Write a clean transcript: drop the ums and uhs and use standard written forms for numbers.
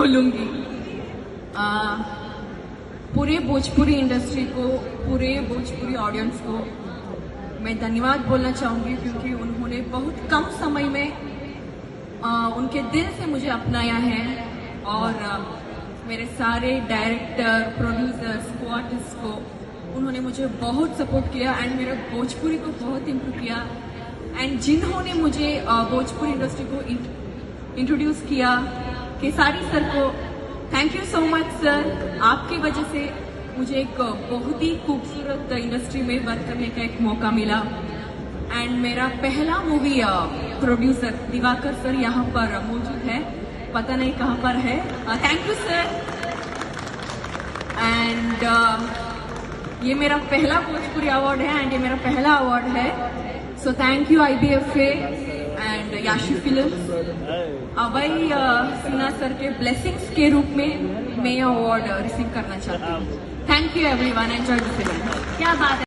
बोलूँगी, पूरे भोजपुरी इंडस्ट्री को, पूरे भोजपुरी ऑडियंस को मैं धन्यवाद बोलना चाहूँगी, क्योंकि उन्होंने बहुत कम समय में उनके दिल से मुझे अपनाया है। और मेरे सारे डायरेक्टर, प्रोड्यूसर्स, को आर्टिस्ट को उन्होंने मुझे बहुत सपोर्ट किया एंड मेरा भोजपुरी को बहुत इम्प्रूव किया। एंड जिन्होंने मुझे भोजपुरी इंडस्ट्री को इंट्रोड्यूस किया, केसारी सर को thank you so much sir. आपकी वजह से मुझे एक बहुत ही खूबसूरत इंडस्ट्री में वर्क करने का एक मौका मिला। एंड मेरा पहला मूवी प्रोड्यूसर दिवाकर सर यहाँ पर मौजूद है, पता नहीं कहाँ पर है। Thank you sir. एंड ये मेरा पहला भोजपुरी अवार्ड है एंड ये मेरा पहला अवार्ड है। So thank you IBFA and याशी फिल्म्स। अभय सिन्हा सर के ब्लेसिंग्स के रूप में मैं ये अवार्ड रिसीव करना चाहती हूँ। Thank you everyone, enjoy the film. क्या बात है।